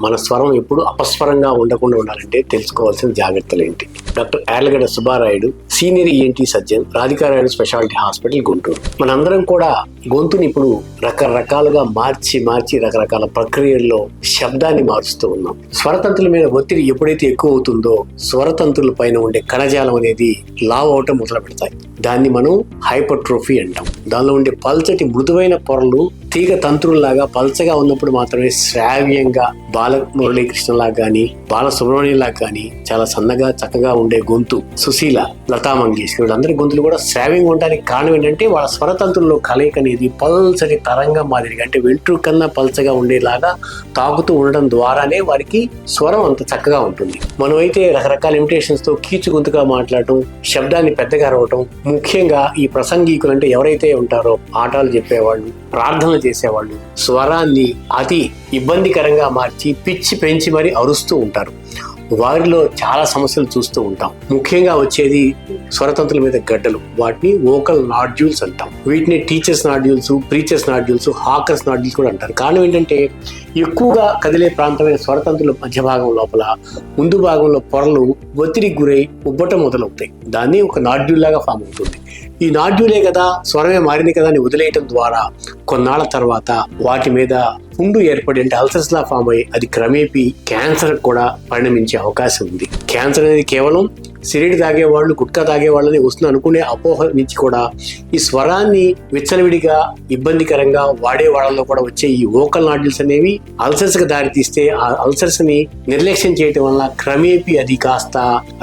మన స్వరం ఎప్పుడు అపస్వరంగా ఉండకుండా ఉండాలంటే తెలుసుకోవాల్సిన జాగ్రత్తలు ఏంటి? Doctor Yarlagadda Subbarayudu, senior ENT surgeon, Radhikarayudu speciality hospital, Guntur. మనందరం కూడా గొంతుని ఇప్పుడు రకరకాలుగా మార్చి రకరకాల ప్రక్రియల్లో శబ్దాన్ని మారుస్తూ ఉన్నాం. స్వరతంతుల మీద ఒత్తిడి ఎప్పుడైతే ఎక్కువ అవుతుందో స్వరతంతుల పైన ఉండే కణజాలం అనేది లావ్ అవటం మొదలు పెడతాయి. దాన్ని మనం హైపర్ట్రోఫీ అంటాం. దానిలో ఉండే పల్చటి మృదువైన పొరలు తీగ తంతువుల్లాగా పల్చగా ఉన్నప్పుడు మాత్రమే శ్రావ్యంగా బాలమురళీకృష్ణలాగా కానీ బాలసుబ్రహ్మణ్యంలాగా కానీ చాలా సన్నగా చక్కగా ఉండే గొంతు సుశీల, లతా మంగేష్కర్ వీళ్ళందరి గొంతులు కూడా శ్రావ్యంగా ఉండడానికి కారణం ఏంటంటే వాళ్ళ స్వరతంతుల్లో కలయిక అనేది పల్చటి తరంగం మాదిరిగా అంటే వెంట్రు కన్నా పల్చగా ఉండేలాగా తాకుతూ ఉండడం ద్వారానే వారికి స్వరం అంత చక్కగా ఉంటుంది. మనమైతే రకరకాల ఇమిటేషన్స్ తో కీచు గొంతుగా మాట్లాడటం, శబ్దాన్ని పెద్దగా అరవటం, ముఖ్యంగా ఈ ప్రసంగికులు అంటే ఎవరైతే ఉంటారో పాఠాలు చెప్పేవాళ్ళు, ప్రార్థనలు చేసేవాళ్ళు స్వరాన్ని అతి ఇబ్బందికరంగా మార్చి పిచ్చి పెంచి మరి అరుస్తూ ఉంటారు. వారిలో చాలా సమస్యలు చూస్తూ ఉంటాం. ముఖ్యంగా వచ్చేది స్వరతంతుల మీద గడ్డలు, వాటిని వోకల్ నాడ్యూల్స్ అంటాం. వీటిని teachers nodules, preachers nodules, hawkers nodules కూడా అంటారు. కారణం ఏంటంటే ఎక్కువగా కదిలే ప్రాంతమైన స్వరతంతుల మధ్య భాగం లోపల ముందు భాగంలో పొరలు ఒత్తిడికి గురై ఉబ్బటం మొదలవుతాయి. దాన్ని ఒక నాడ్యూల్ లాగా ఫామ్ అవుతుంది. ఈ నాడ్యూలే కదా, స్వరమే మారింది కదా అని వదిలేయటం ద్వారా కొన్నాళ్ళ తర్వాత వాటి మీద పుండు ఏర్పడి అంటే అల్సర్స్ లా ఫామ్ అయ్యి అది క్రమేపీ క్యాన్సర్ కూడా పరిణమించే అవకాశం ఉంది. క్యాన్సర్ అనేది కేవలం సిగరెట్ తాగేవాళ్ళు, గుట్కా తాగేవాళ్ళని వస్తుంది అనుకునే అపోహ నుంచి కూడా ఈ స్వరాన్ని విచ్చలవిడిగా ఇబ్బందికరంగా వాడే వాళ్ళలో కూడా వచ్చే ఈ వోకల్ నాడ్యూల్స్ అనేవి అల్సర్స్ కి దారితీస్తే ఆ అల్సర్స్ ని నిర్లక్ష్యం చేయటం వల్ల క్రమేపీ అది కాస్త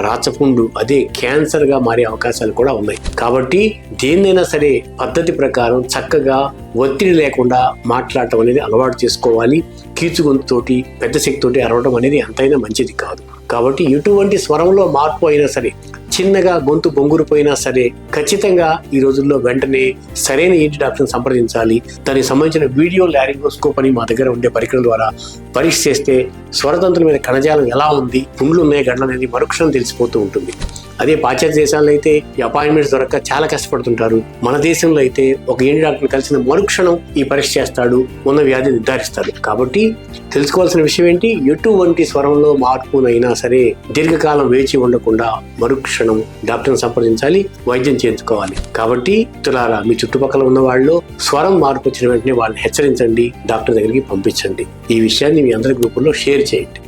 రాచపుండు, అదే క్యాన్సర్ గా మారే అవకాశాలు కూడా ఉన్నాయి. కాబట్టి దేన్నైనా సరే పద్ధతి ప్రకారం చక్కగా ఒత్తిడి లేకుండా మాట్లాడటం అనేది అలవాటు చేసుకోవాలి. కీచు గొంతుతోటి పెద్ద శక్తితోటి అరవడం అనేది ఎంతైనా మంచిది కాదు. కాబట్టి ఎటువంటి స్వరంలో మార్పు అయినా సరే, చిన్నగా గొంతు బొంగురుపోయినా సరే ఖచ్చితంగా ఈ రోజుల్లో వెంటనే సరైన ఈఎన్టీ డాక్టర్ని సంప్రదించాలి. దానికి సంబంధించిన వీడియో లారింగోస్కోప్ అని మా దగ్గర ఉండే పరికరం ద్వారా పరీక్ష చేస్తే స్వరతంతుల మీద కణజాలం ఎలా ఉంది, పుండ్లు ఉన్నాయి, గడ్డలు అనేది మరుక్షణం తెలిసిపోతూ ఉంటుంది. అదే పాశ్చాత్య దేశాల్లో అయితే ఈ అపాయింట్మెంట్స్ దొరక్క చాలా కష్టపడుతుంటారు. మన దేశంలో అయితే ఒక ఈఎన్టీ డాక్టర్ కలిసిన మరుక్షణం ఈ పరీక్ష చేస్తాడు, ఉన్న వ్యాధి నిర్ధారిస్తాడు. కాబట్టి తెలుసుకోవాల్సిన విషయం ఏంటి, ఎటువంటి స్వరంలో మార్పునైనా సరే దీర్ఘకాలం వేచి ఉండకుండా మరుక్షణం డాక్టర్ని సంప్రదించాలి, వైద్యం చేయించుకోవాలి. కాబట్టి తులారా, మీ చుట్టుపక్కల ఉన్న వాళ్ళు స్వరం మార్పు వచ్చిన వెంటనే వాళ్ళని హెచ్చరించండి, డాక్టర్ దగ్గరికి పంపించండి. ఈ విషయాన్ని మీ అందరి గ్రూపుల్లో షేర్ చేయండి.